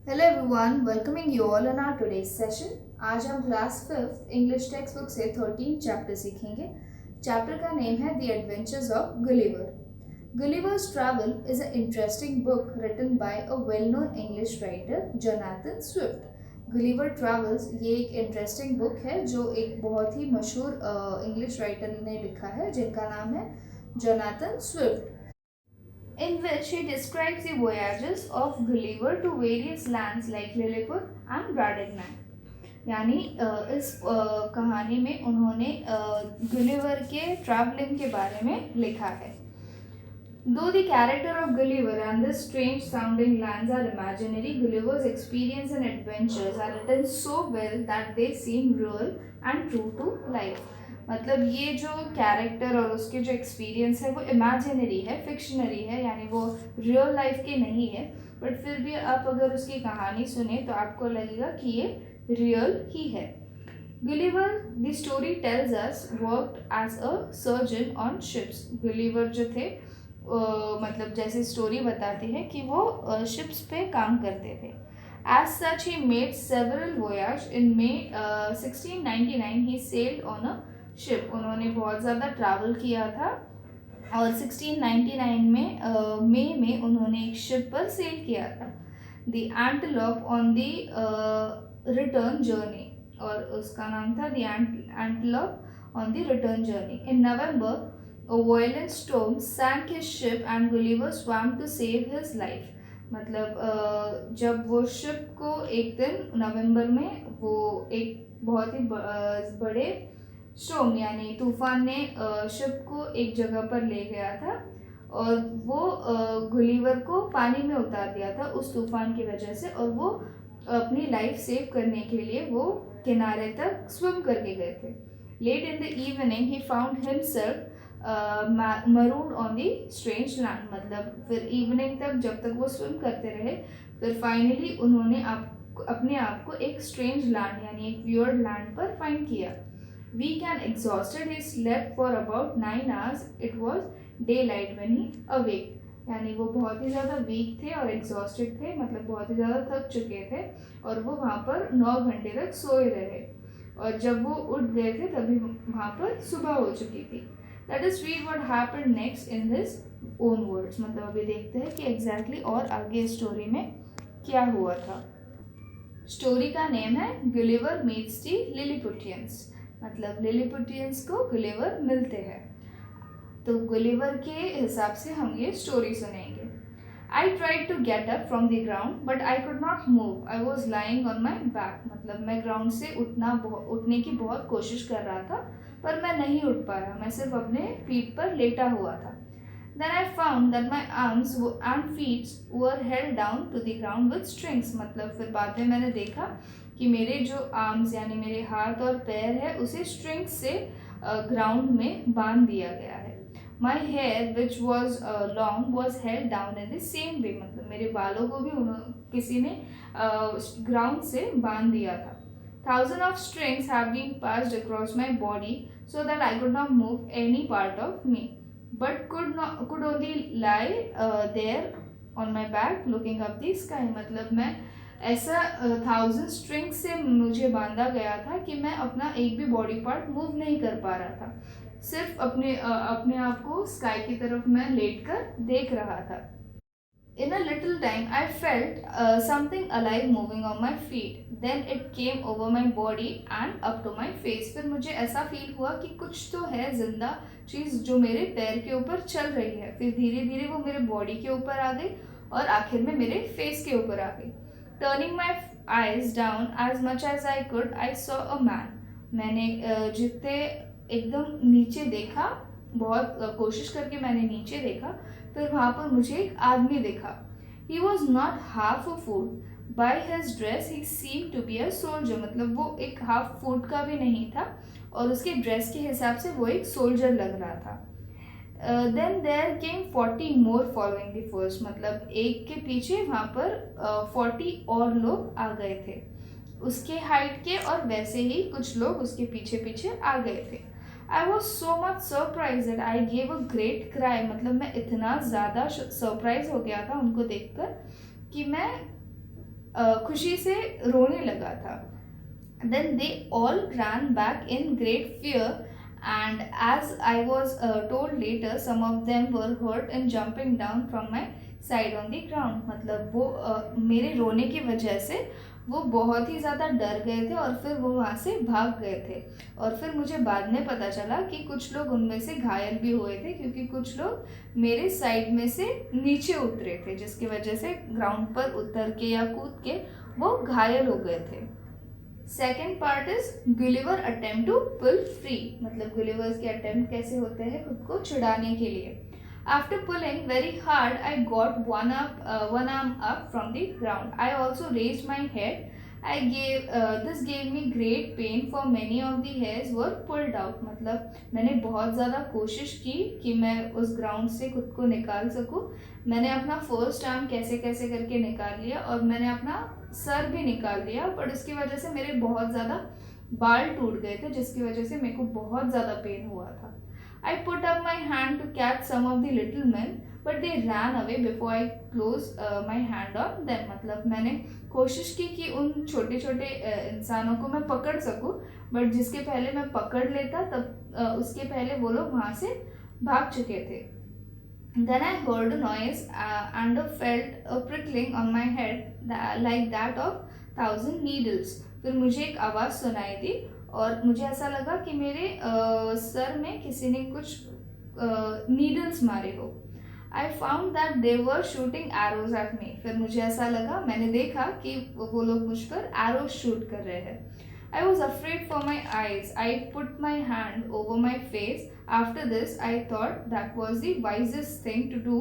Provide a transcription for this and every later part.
Hello everyone, welcoming you all in our today's session. आज हम class 5th English text book से 13 chapter सीखेंगे। Chapter का name है the adventures of Gulliver. Gulliver's travel is a interesting book written by a well known English writer Jonathan Swift. Gulliver travels ये एक interesting book है जो एक बहुत ही मशहूर इंग्लिश राइटर ने लिखा है जिनका नाम है Jonathan Swift, in which he describes the voyages of Gulliver to various lands like Lilliput and Bratagnam। यानी इस कहानी में उन्होंने गुलिवर के ट्रैवलिंग के बारे में लिखा है। Though the character of Gulliver and the strange sounding lands are imaginary, Gulliver's experience and adventures are written so well that they seem real and true to life। मतलब ये जो कैरेक्टर और उसके जो एक्सपीरियंस है वो इमेजिनरी है, फिक्शनरी है, यानी वो रियल लाइफ के नहीं है, बट फिर भी आप अगर उसकी कहानी सुने तो आपको लगेगा कि ये रियल ही है। Gulliver, the story tells us, worked as a surgeon on ships। Gulliver जो थे मतलब जैसे स्टोरी बताती है कि वो शिप्स पे काम करते थे। As such, he made several voyages. In May 1699, he sailed on a ship। उन्होंने बहुत ज़्यादा ट्रैवल किया था और 1699 में मई में उन्होंने एक शिप पर सेल किया था। The Antelope on the return journey, और उसका नाम था The Antelope on the return journey। In November, a violent storm sank his ship and Gulliver swam to save his life। मतलब जब वो शिप को एक दिन नवंबर में वो एक बहुत ही बड़े स्टॉर्म यानी तूफान ने शिप को एक जगह पर ले गया था और वो गुलिवर को पानी में उतार दिया था उस तूफान की वजह से, और वो अपनी लाइफ सेव करने के लिए वो किनारे तक स्विम करके गए थे। Late in the evening he found himself marooned on the strange land. मतलब फिर इवनिंग तक जब तक वो स्विम करते रहे, फिर फाइनली उन्होंने अपने आप को एक स्ट्रेंज लैंड यानी एक वियर्ड लैंड पर फाइंड किया। Weak and exhausted he slept for about 9 hours। It was daylight when he awake. यानी वो बहुत ही ज़्यादा वीक थे और एग्जॉस्टेड थे, मतलब बहुत ही ज़्यादा थक चुके थे, और वो वहाँ पर 9 घंटे तक सोए रहे, और जब वो उठ गए थे तभी वहाँ पर सुबह हो चुकी थी। Let us read what happened next in his own words। मतलब अभी देखते हैं कि एग्जैक्टली और आगे स्टोरी में क्या हुआ था। स्टोरी का नेम है गुलिवर मीट्स दी लिलीपुटियंस। मतलब लिलीपुटियंस को गुलिवर मिलते हैं। तो गुलिवर के हिसाब से हम ये स्टोरी सुनेंगे। I tried to get up from the ground, but I could not move. I was lying on my back। मतलब मैं ग्राउंड से उठने की बहुत कोशिश कर रहा था, पर मैं नहीं उठ पा रहा, मैं सिर्फ अपने पीठ पर लेटा हुआ था। Then I found that my arms and feet were held down to the ground with strings। मतलब फिर बाद में मैंने देखा कि मेरे जो आर्म्स यानी मेरे हाथ और पैर है उसे स्ट्रिंग्स से ग्राउंड में बांध दिया गया है। My hair which was long was held down in the same way। मतलब मेरे बालों को भी किसी ने ग्राउंड से बांध दिया था। Thousands of strings have been passed across my body so that I could not move any part of me, but could only lie there on my back looking up the sky। मतलब मैं ऐसा 1000 string से मुझे बांधा गया था कि मैं अपना एक भी बॉडी पार्ट मूव नहीं कर पा रहा था, सिर्फ अपने आप को स्काई की तरफ मैं लेट कर देख रहा था। In a little time, I felt something alive moving on my feet. Then it came over my body and up to my face। फिर मुझे ऐसा फील हुआ कि कुछ तो है जिंदा चीज़ जो मेरे पैर के ऊपर चल रही है। फिर धीरे धीरे वो मेरे बॉडी के ऊपर आ गई और आखिर में मेरे फेस के ऊपर आ गई। Turning my eyes down as much as I could, I saw a man। मैंने जितने एकदम नीचे देखा, बहुत कोशिश करके मैंने नीचे देखा, फिर वहाँ पर मुझे एक आदमी दिखा। He was not half a foot। By his dress he seemed to be a soldier। मतलब वो एक हाफ फुट का भी नहीं था और उसके ड्रेस के हिसाब से वो एक सोल्जर लग रहा था। Then there came 40 more following the first। मतलब एक के पीछे वहाँ पर 40 और लोग आ गए थे उसके हाइट के, और वैसे ही कुछ लोग उसके पीछे पीछे आ गए थे। I was so much surprised that I gave a great cry। मतलब मैं इतना ज़्यादा सरप्राइज हो गया था उनको देखकर कि मैं खुशी से रोने लगा था। Then they all ran back in great fear, and as I was told later, some of them were hurt in jumping down from my side on the ground. मतलब वो मेरे रोने की वजह से वो बहुत ही ज़्यादा डर गए थे और फिर वो वहाँ से भाग गए थे। और फिर मुझे बाद में पता चला कि कुछ लोग उनमें से घायल भी हुए थे, क्योंकि कुछ लोग मेरे साइड में से नीचे उतरे थे, जिसकी वजह से ग्राउंड पर उतर के या कूद के वो घायल हो गए थे। Second part is Gulliver attempt to pull free, मतलब गुलिवर्स के अटेम्प्ट कैसे होते हैं खुद को छुड़ाने के लिए। After pulling very hard, I got one arm up from the ground. I also raised my head. This gave me great pain, for many of the hairs were pulled out. मतलब मैंने बहुत ज़्यादा कोशिश की कि मैं उस ग्राउंड से खुद को निकाल सकूं। मैंने अपना फर्स्ट आर्म कैसे कैसे करके निकाल लिया और मैंने अपना सर भी निकाल लिया, पर उसकी वजह से मेरे बहुत ज़्यादा बाल टूट गए थे, जिसकी वजह से मेरे को बहुत ज़्यादा पेन हुआ था। I put up my hand to catch some of the little men, but they ran away before I closed my hand on them. मतलब मैंने कोशिश की कि उन छोटे छोटे इंसानों को मैं पकड़ सकूं, बट जिसके पहले मैं पकड़ लेता तब उसके पहले वो लोग वहाँ से भाग चुके थे। Then I heard a noise and felt a prickling on my head like that of 1,000 needles. फिर मुझे एक आवाज़ सुनाई दी और मुझे ऐसा लगा कि मेरे सर में किसी ने कुछ नीडल्स मारे हो। I found that they were shooting arrows at me. फिर मुझे ऐसा लगा, मैंने देखा कि वो लोग मुझ पर एरोज शूट कर रहे हैं। I was afraid for my eyes. I put my hand over my face. After this, I thought that was the wisest thing to do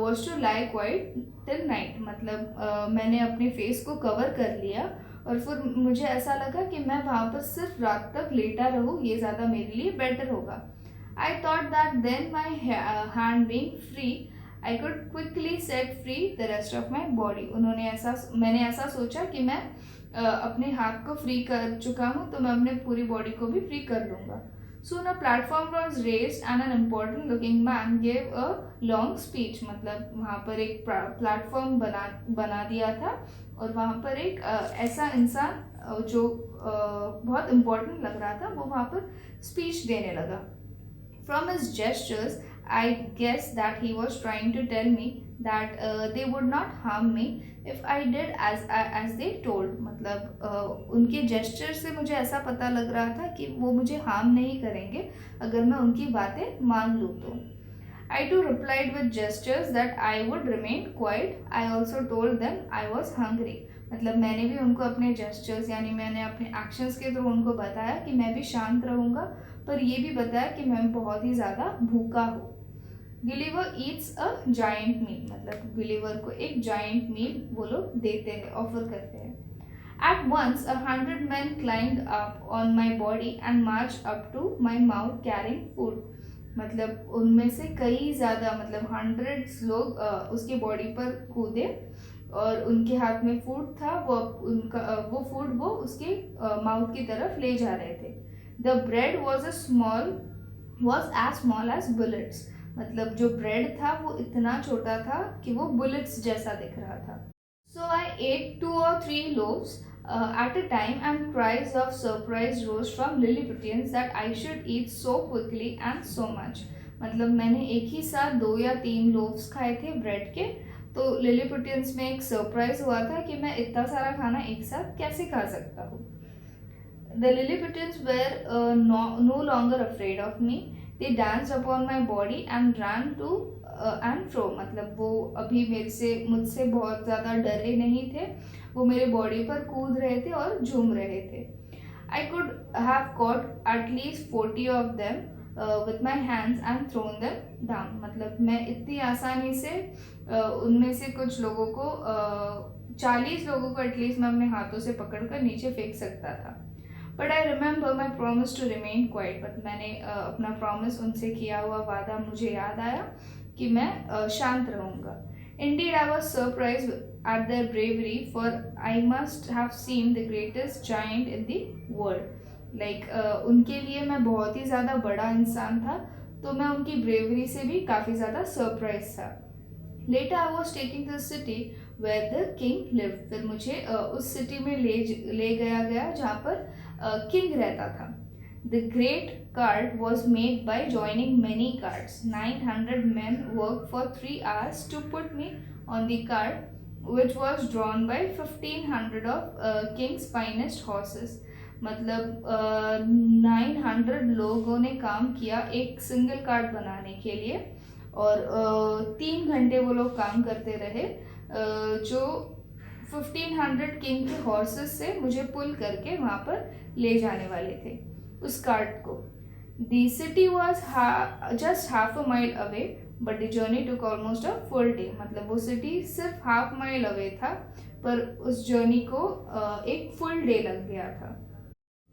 was to lie quiet till night. मतलब मैंने अपने face को cover कर लिया और फिर मुझे ऐसा लगा कि मैं वहाँ पर सिर्फ रात तक लेटा रहूँ, ये ज़्यादा मेरे लिए बेटर होगा। I thought that then my hand being free, I could quickly set free the rest of my body. मैंने ऐसा सोचा कि मैं अपने हाथ को फ्री कर चुका हूँ, तो मैं अपने पूरी बॉडी को भी फ्री कर लूँगा। Soon a platform was raised and an important looking man gave a long speech. मतलब वहाँ पर एक प्लेटफॉर्म बना दिया था और वहाँ पर एक ऐसा इंसान जो बहुत इम्पोर्टेंट लग रहा था, वो वहाँ पर स्पीच देने लगा। From his gestures, I guess that he was trying to tell me that they would not harm me if I did as they told. मतलब उनके जेस्चर से मुझे ऐसा पता लग रहा था कि वो मुझे हार्म नहीं करेंगे अगर मैं उनकी बातें मान लूँ तो। I too replied with gestures that I would remain quiet. I also told them I was hungry. मतलब मैंने भी उनको अपने जेस्चर्स यानी मैंने अपने एक्शंस के थ्रू उनको बताया कि मैं भी शांत रहूँगा, पर ये भी बताया कि मैं बहुत ही ज़्यादा भूखा हूँ। गुलिवर ईट्स अ जाइंट मील, मतलब गुलिवर को एक जाइंट मील वो लोग देते हैं, ऑफर करते हैं। At once 100 men climbed up on my body and marched up to my mouth carrying food. मतलब उनमें से कई ज़्यादा मतलब 100 लोग उसके बॉडी पर कूदे और उनके हाथ में फूड था, वो फूड वो उसके माउथ की तरफ ले जा रहे थे। The bread was as small as bullets, मतलब जो ब्रेड था वो इतना छोटा था कि वो बुलेट्स जैसा दिख रहा था। सो आई eight 2 or 3 loaves at a time, and cries of surprise rose from Lilliputians that I should eat so quickly and so much. मतलब मैंने एक ही साथ 2 या 3 लोव्स खाए थे ब्रेड के, तो लिलीपुटियंस में एक सरप्राइज हुआ था कि मैं इतना सारा खाना एक साथ कैसे खा सकता हूँ। The Lilliputians were no longer afraid of me. They danced upon my body and ran to and fro. मतलब वो अभी मुझसे बहुत ज़्यादा डरे नहीं थे, वो मेरे बॉडी पर कूद रहे थे और झूम रहे थे। I could have caught at least 40 of them with my hands and thrown them down. मतलब मैं इतनी आसानी से उनमें से कुछ लोगों को 40 लोगों को एटलीस्ट मैं अपने हाथों से पकड़कर नीचे फेंक सकता था। But I remember my promise to remain quiet, but मैंने अपना प्रॉमिस उनसे किया हुआ वादा मुझे याद आया कि मैं शांत रहूँगा। Indeed, I was surprised at their bravery, for I must have seemed the greatest giant in the world. Like उनके लिए मैं बहुत ही ज़्यादा बड़ा इंसान था, तो मैं उनकी ब्रेवरी से भी काफ़ी ज़्यादा सरप्राइज था। Later, I was taken to the city where the king lived. फिर मुझे उस सिटी में ले गया जहाँ पर किंग रहता था. The great cart was made by joining many carts. 900 men worked for 3 hours to put me on the cart, which was drawn by 1500 of king's finest horses. मतलब 900 लोगों ने काम किया एक सिंगल कार्ड बनाने के लिए, और 3 घंटे वो लोग काम करते रहे, जो 1500 किंग के हॉर्सेस से मुझे पुल करके वहाँ पर ले जाने वाले थे उस कार्ट को. The city was just half a mile away, but the journey took almost a full day. मतलब वो सिटी सिर्फ हाफ माइल अवे था, पर उस जर्नी को एक फुल डे लग गया था.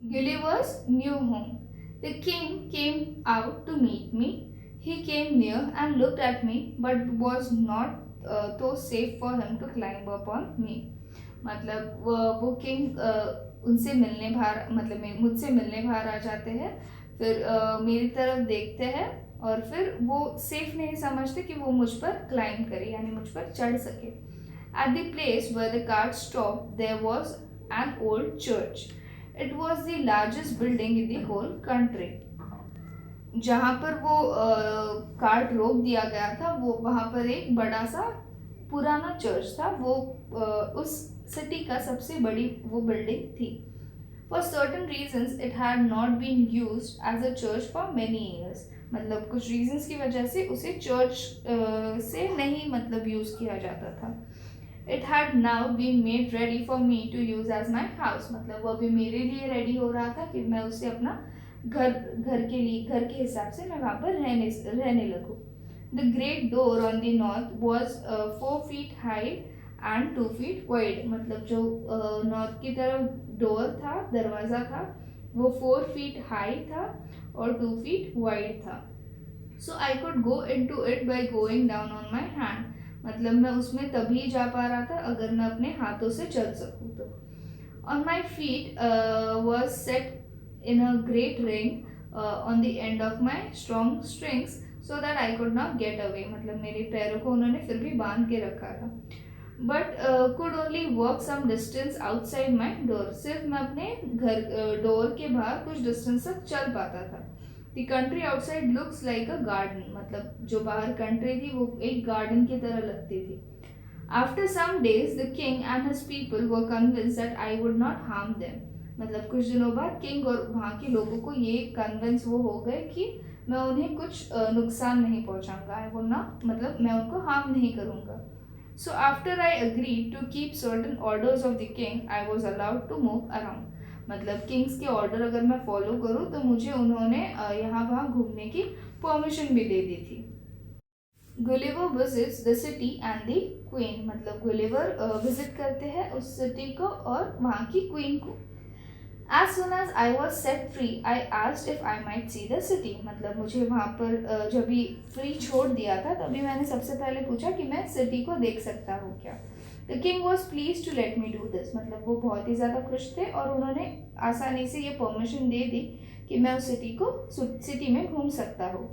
Gulliver's new home. The king came out to meet me. He came near and looked at me, but was not so safe for him to climb upon me. मतलब वो king उनसे मिलने बाहर, मतलब मुझसे मिलने बाहर आ जाते हैं, फिर मेरी तरफ देखते हैं, और फिर वो सेफ नहीं समझते कि वो मुझ पर क्लाइंब करे, यानी मुझ पर चढ़ सके. At the place where the cart stopped, there was an old church. It was the largest building in the whole country. जहाँ पर वो कार्ट रोक दिया गया था, वो वहाँ पर एक बड़ा सा पुराना चर्च था. वो उस सिटी का सबसे बड़ी वो बिल्डिंग थी. For certain reasons, it had not been used as a church for many years. मतलब कुछ रीजंस की वजह से उसे चर्च से नहीं मतलब यूज़ किया जाता था. It had now been made ready for me to use as my house. मतलब वो अभी मेरे लिए रेडी हो रहा था कि मैं उसे अपना घर के हिसाब से मैं वहाँ पर रहने लगूँ. The great door on the north was 4 feet high and 2 feet wide. मतलब जो नॉर्थ की तरफ डोर था, दरवाज़ा था, वो 4 feet high था और 2 feet wide था. So I could go into it by going down on my hand. मतलब मैं उसमें तभी जा पा रहा था अगर मैं अपने हाथों से चल सकूँ तो. On my feet was set in a great ring on the end of my strong strings so that I could not get away. मतलब मेरे पैरों को उन्होंने फिर भी बांध के रखा था. But could only walk some distance outside my door. सिर्फ मैं अपने घर डोर के बाहर कुछ डिस्टेंस तक चल पाता था. The country outside looks like a garden. मतलब जो बाहर कंट्री थी वो एक गार्डन की तरह लगती थी. After some days, the king and his people were convinced that I would not harm them. मतलब कुछ दिनों बाद किंग और वहाँ के लोगों को ये कन्विंस वो हो गए कि मैं उन्हें कुछ नुकसान नहीं पहुँचाऊंगा. I would not, मतलब मैं उनको हार्म नहीं करूँगा. So after I agreed to keep certain orders of the king, I was allowed to move around. मतलब किंग्स के ऑर्डर अगर मैं फॉलो करूँ तो मुझे उन्होंने यहाँ वहाँ घूमने की परमिशन भी दे दी थी. Gulliver visits the city and the queen. मतलब गुलिवर विजिट करते हैं उस सिटी को और वहाँ की क्वीन को. As soon as I was set free, I asked if I might see the city. मतलब मुझे वहाँ पर जब भी फ्री छोड़ दिया था तभी मैंने सबसे पहले पूछा कि मैं सिटी को देख सकता हूँ क्या. The king was pleased to let me do this. मतलब वो बहुत ही ज़्यादा खुश थे और उन्होंने आसानी से ये परमिशन दे दी कि मैं उस सिटी में घूम सकता हूँ.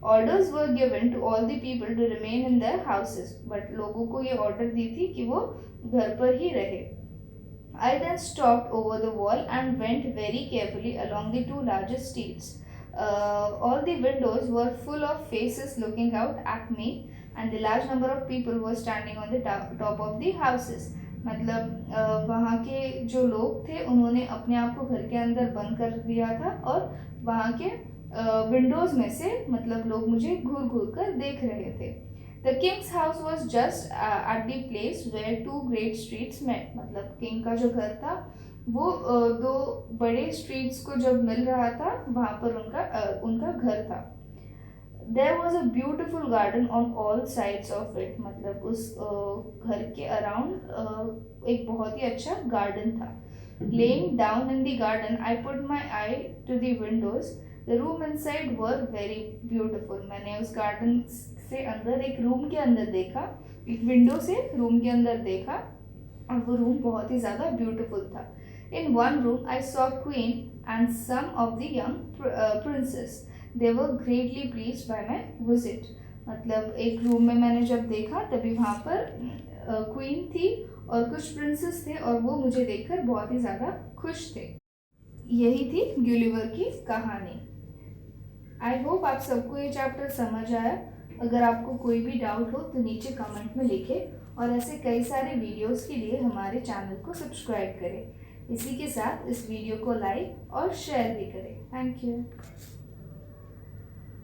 Orders were given to all the people to remain in their houses. But लोगों को ये ऑर्डर दी थी कि वो घर पर ही रहे. I then stopped over the wall and went very carefully along the 2 largest streets. All the windows were full of faces looking out at me, and the large number of people were standing on the top of the houses. मतलब वहाँ के जो लोग थे उन्होंने अपने आप को घर के अंदर बंद कर दिया था और वहाँ के विंडोज़ में से मतलब लोग मुझे घूर कर देख रहे थे. The king's house was just at the place where 2 great streets met. मतलब किंग का जो घर था वो 2 बड़े स्ट्रीट्स को जब मिल रहा था वहाँ पर उनका घर था. There was a beautiful garden on all sides of it. मतलब उस घर के अराउंड एक बहुत ही अच्छा गार्डन था. Laying down in the garden, I put my eye to the windows. The room inside were very beautiful. मैंने उस गार्डन से अंदर एक रूम के अंदर देखा, एक विंडो से रूम के अंदर देखा और वो रूम बहुत ही ज़्यादा ब्यूटीफुल था. In one room I saw queen and some of the young princes. They were greatly pleased by my visit. मतलब एक रूम में मैंने जब देखा तभी वहाँ पर क्वीन थी और कुछ प्रिंसेस थे और वो मुझे देखकर बहुत ही ज़्यादा खुश थे। यही थी गुलिवर की कहानी। आई होप आप सबको ये चैप्टर समझ आया। अगर आपको कोई भी डाउट हो तो नीचे कमेंट में लिखें और ऐसे कई सारे वीडियोस के लिए हमारे चैनल को सब्सक्राइब करें। इसी के साथ इस वीडियो को लाइक और शेयर भी करें। Thank you.